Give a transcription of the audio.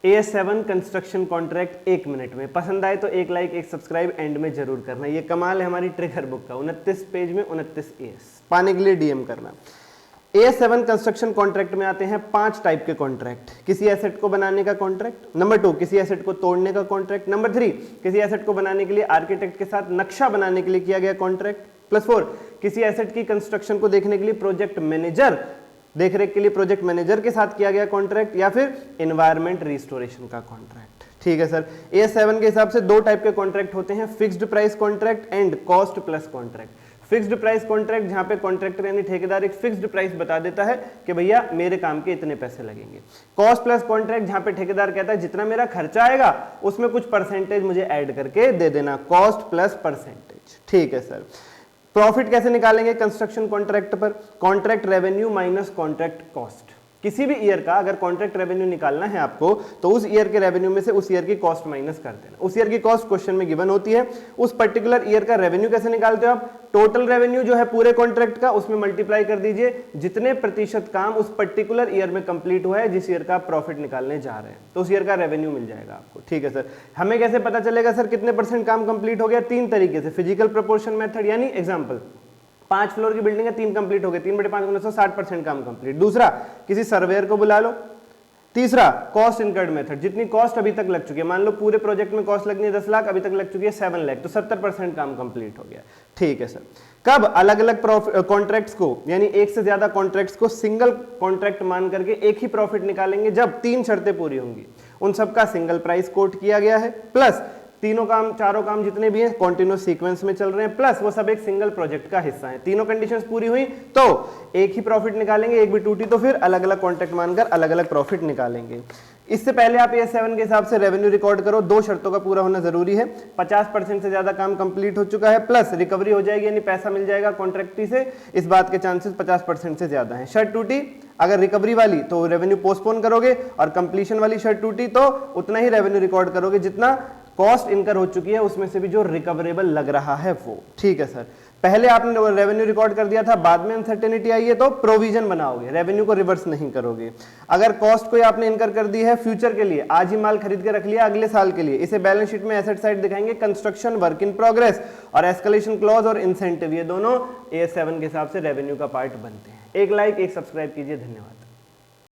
AS7 construction contract 1 minute में। पसंद आए तो एक लाइक एक सब्सक्राइब एंड में जरूर करना। ये कमाल है हमारी ट्रिगर बुक का, 29 पेज में 29 AS पाने के लिए डीएम करना। AS7 कंस्ट्रक्शन कॉन्ट्रैक्ट में आते हैं 5 टाइप के कॉन्ट्रैक्ट। किसी एसेट को बनाने का कॉन्ट्रैक्ट, नंबर 2 किसी एसेट को तोड़ने का कॉन्ट्रैक्ट, नंबर 3 किसी एसेट को बनाने के लिए आर्किटेक्ट के साथ नक्शा बनाने के लिए किया गया कॉन्ट्रैक्ट, +4 किसी एसेट की कंस्ट्रक्शन को देखने के लिए प्रोजेक्ट मैनेजर देखरेख के लिए प्रोजेक्ट मैनेजर के साथ किया गया कॉन्ट्रैक्ट, या फिर एनवायरमेंट रिस्टोरेशन का कॉन्ट्रैक्ट। ठीक है सर। AS7 के हिसाब से 2 टाइप के कॉन्ट्रैक्ट होते हैं, fixed price contract and cost plus contract. Fixed price contract जहां पे कॉन्ट्रैक्टर यानी ठेकेदार एक फिक्स्ड प्राइस बता देता है कि भैया मेरे काम के इतने पैसे लगेंगे। कॉस्ट प्लस कॉन्ट्रैक्ट जहां पे ठेकेदार कहता है जितना मेरा खर्चा आएगा उसमें कुछ परसेंटेज मुझे ऐड करके दे देना, कॉस्ट प्लस परसेंटेज। ठीक है सर। प्रॉफिट कैसे निकालेंगे कंस्ट्रक्शन कॉन्ट्रैक्ट पर? Contract revenue minus contract cost. किसी भी ईयर का अगर कॉन्ट्रैक्ट रेवेन्यू निकालना है आपको तो उस ईयर के रेवेन्यू में से उस ईयर की कॉस्ट माइनस कर देना। उस ईयर की कॉस्ट क्वेश्चन में गिवन होती है। उस पर्टिकुलर ईयर का रेवेन्यू कैसे निकालते हो आप? टोटल रेवेन्यू जो है पूरे कॉन्ट्रैक्ट का उसमें मल्टीप्लाई कर दीजिए जितने प्रतिशत काम उस पर्टिकुलर ईयर में कंप्लीट हुआ है, जिस ईयर का आप प्रॉफिट निकालने जा रहे हैं, तो उस ईयर का रेवेन्यू मिल जाएगा आपको। ठीक है सर। हमें कैसे पता चलेगा सर कितने % काम कंप्लीट हो गया? 3 तरीके से, फिजिकल प्रोपोर्शन मेथड, यानी एग्जाम्पल 5 फ्लोर की बिल्डिंग है, 3 कंप्लीट हो गए, 3/5 60% काम कंप्लीट। दूसरा किसी सर्वेयर को बुला लो। तीसरा कॉस्ट इनकर्ड मेथड, जितनी कॉस्ट अभी तक लग चुकी है, मान लो पूरे प्रोजेक्ट में कॉस्ट लगनी है 10 लाख, अभी तक लग चुकी है 7 लाख, तो 70% काम कंप्लीट हो गया। ठीक है सर। कब अलग अलग कॉन्ट्रैक्ट्स को यानी एक से ज्यादा कॉन्ट्रैक्ट्स को सिंगल कॉन्ट्रैक्ट मान करके एक ही प्रॉफिट निकालेंगे? जब 3 शर्तें पूरी होंगी। उन सबका सिंगल प्राइस कोट किया गया है, प्लस चारों काम जितने भी हैं कॉन्टिन्यूस सीक्वेंस में चल रहे हैं, प्लस वो सब एक सिंगल प्रोजेक्ट का हिस्सा है। तीनों कंडीशंस पूरी हुई तो एक ही प्रॉफिट निकालेंगे, एक भी टूटी तो फिर अलग अलग कॉन्ट्रैक्ट मानकर अलग अलग प्रॉफिट निकालेंगे। इससे पहले आप AS7 के हिसाब से रेवेन्यू रिकॉर्ड करो। 2 शर्तों का पूरा होना जरूरी है। 50% से ज्यादा काम कंप्लीट हो चुका है, प्लस रिकवरी हो जाएगी यानी पैसा मिल जाएगा कॉन्ट्रैक्टी से, इस बात के चांसेस 50% से ज्यादा हैं। शर्त टूटी, अगर रिकवरी वाली तो रेवेन्यू पोस्टपोन करोगे, और कंप्लीशन वाली शर्त टूटी तो उतना ही रेवेन्यू रिकॉर्ड करोगे जितना कॉस्ट इनकर हो चुकी है, उसमें से भी जो रिकवरेबल लग रहा है वो। ठीक है सर। पहले आपने रेवेन्यू रिकॉर्ड कर दिया था, बाद में अनसर्टेनिटी आई है तो प्रोविजन बनाओगे, रेवेन्यू को रिवर्स नहीं करोगे। अगर कॉस्ट कोई आपने इनकर कर दी है फ्यूचर के लिए, आज ही माल खरीद के रख लिया अगले साल के लिए, इसे बैलेंस शीट में एसेट साइड दिखाएंगे कंस्ट्रक्शन वर्क इन प्रोग्रेस, और एस्केलेशन क्लॉज और इंसेंटिव, ये दोनों AS7 के हिसाब से रेवेन्यू का पार्ट बनते हैं। एक लाइक एक सब्सक्राइब कीजिए। धन्यवाद।